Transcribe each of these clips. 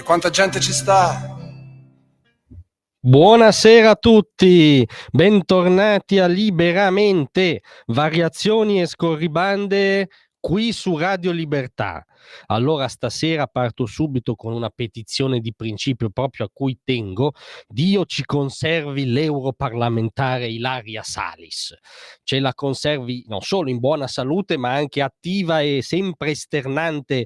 E quanta gente ci sta? Buonasera a tutti, bentornati a Liberamente, variazioni e scorribande qui su Radio Libertà. Allora stasera parto subito con una petizione di principio proprio a cui tengo. Dio ci conservi l'europarlamentare Ilaria Salis. Ce la conservi non solo in buona salute ma anche attiva e sempre esternante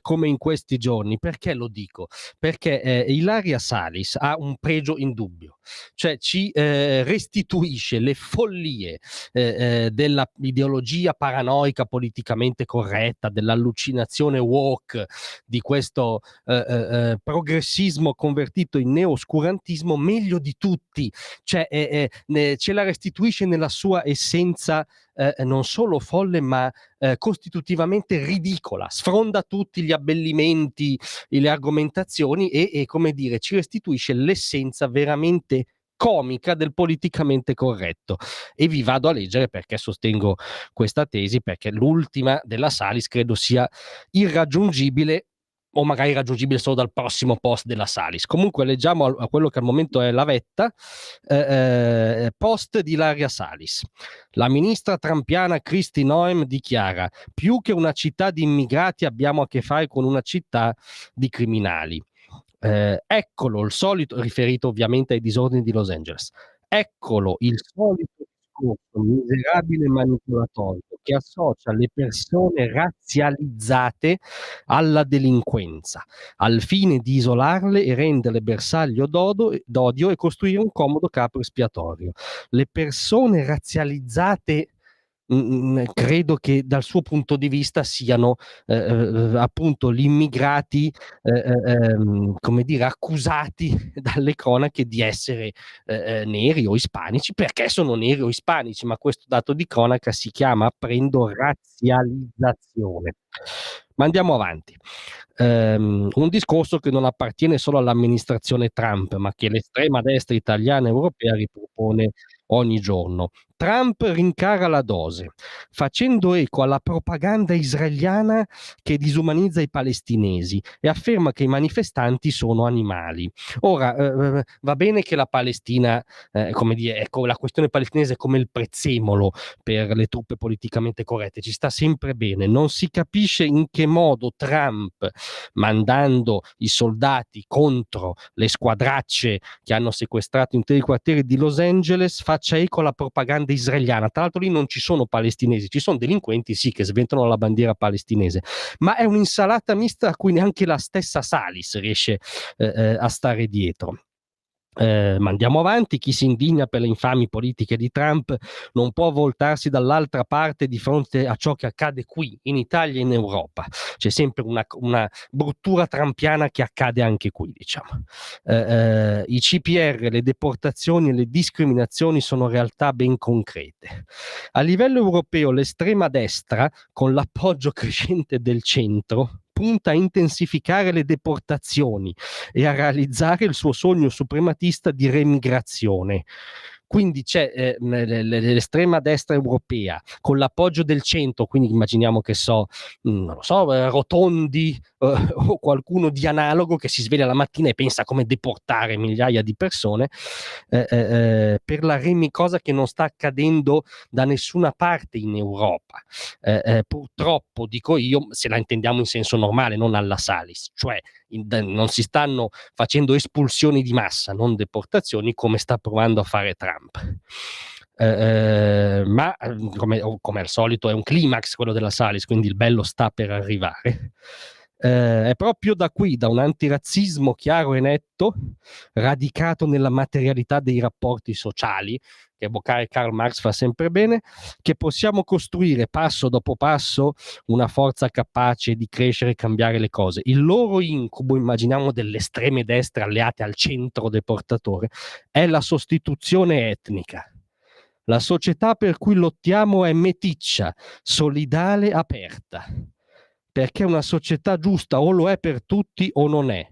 come in questi giorni. Perché lo dico? Perché Ilaria Salis ha un pregio indubbio, cioè ci restituisce le follie della ideologia paranoica politicamente corretta, dell'allucinazione woke, di questo progressismo convertito in neoscurantismo meglio di tutti, cioè ce la restituisce nella sua essenza non solo folle ma costitutivamente ridicola, sfronda tutti gli abbellimenti e le argomentazioni e come dire ci restituisce l'essenza veramente comica del politicamente corretto. E vi vado a leggere perché sostengo questa tesi, perché l'ultima della Salis credo sia irraggiungibile o magari raggiungibile solo dal prossimo post della Salis. Comunque leggiamo a quello che al momento è la vetta, post di Ilaria Salis. La ministra trampiana Kristi Noem dichiara: più che una città di immigrati abbiamo a che fare con una città di criminali. Eccolo il solito, riferito ovviamente ai disordini di Los Angeles, eccolo il solito discorso miserabile e manipolatorio che associa le persone razzializzate alla delinquenza, al fine di isolarle e renderle bersaglio d'odio e costruire un comodo capro espiatorio. Le persone razzializzate credo che dal suo punto di vista siano appunto gli immigrati come dire accusati dalle cronache di essere neri o ispanici perché sono neri o ispanici, ma questo dato di cronaca si chiama, apprendo, razzializzazione. Ma andiamo avanti. Un discorso che non appartiene solo all'amministrazione Trump, ma che l'estrema destra italiana e europea ripropone ogni giorno. Trump rincara la dose, facendo eco alla propaganda israeliana che disumanizza i palestinesi e afferma che i manifestanti sono animali. Ora, va bene che la Palestina, come dire, ecco, la questione palestinese è come il prezzemolo per le truppe politicamente corrette, ci sta sempre bene. Non si capisce in che modo Trump, mandando i soldati contro le squadracce che hanno sequestrato interi quartieri di Los Angeles, faccia eco alla propaganda israeliana. Tra l'altro lì non ci sono palestinesi, ci sono delinquenti sì che sventano la bandiera palestinese, ma è un'insalata mista a cui neanche la stessa Salis riesce a stare dietro. Ma andiamo avanti. Chi si indigna per le infami politiche di Trump non può voltarsi dall'altra parte di fronte a ciò che accade qui in Italia e in Europa. C'è sempre una bruttura trampiana che accade anche qui, diciamo. I CPR, le deportazioni e le discriminazioni sono realtà ben concrete. A livello europeo l'estrema destra, con l'appoggio crescente del centro, punta a intensificare le deportazioni e a realizzare il suo sogno suprematista di remigrazione. Quindi c'è l'estrema destra europea con l'appoggio del centro, quindi immaginiamo che non lo so, Rotondi o qualcuno di analogo che si sveglia la mattina e pensa come deportare migliaia di persone per la cosa che non sta accadendo da nessuna parte in Europa. Purtroppo, dico io, se la intendiamo in senso normale, non alla Salis, cioè non si stanno facendo espulsioni di massa, non deportazioni, come sta provando a fare Trump. Ma come al solito è un climax quello della Salis, quindi il bello sta per arrivare. È proprio da qui, da un antirazzismo chiaro e netto, radicato nella materialità dei rapporti sociali, che evocare Karl Marx fa sempre bene, che possiamo costruire passo dopo passo una forza capace di crescere e cambiare le cose. Il loro incubo, immaginiamo, delle estreme destre alleate al centro deportatore, è la sostituzione etnica. La società per cui lottiamo è meticcia, solidale, aperta, perché una società giusta o lo è per tutti o non è.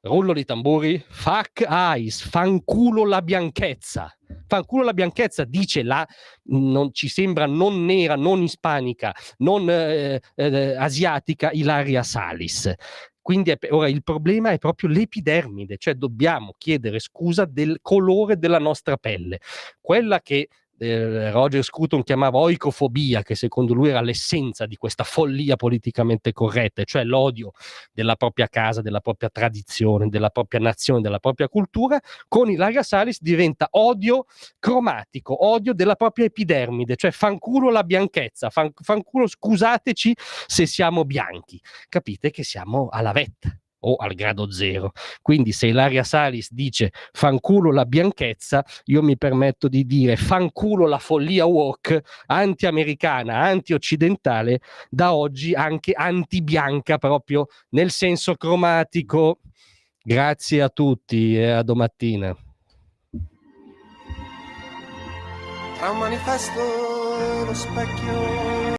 Rullo di tamburi, fuck eyes, fanculo la bianchezza. Fanculo la bianchezza, dice non ci sembra non nera, non ispanica, non asiatica Ilaria Salis. Quindi ora il problema è proprio l'epidermide, cioè dobbiamo chiedere scusa del colore della nostra pelle, quella che Roger Scruton chiamava oicofobia, che secondo lui era l'essenza di questa follia politicamente corretta, cioè l'odio della propria casa, della propria tradizione, della propria nazione, della propria cultura. Con Ilaria Salis diventa odio cromatico, odio della propria epidermide, cioè fanculo la bianchezza, fanculo scusateci se siamo bianchi, capite che siamo alla vetta o al grado zero. Quindi se Ilaria Salis dice fanculo la bianchezza, io mi permetto di dire fanculo la follia woke, anti-americana, anti-occidentale, da oggi anche anti-bianca, proprio nel senso cromatico. Grazie a tutti e a domattina. Tra un manifesto e lo specchio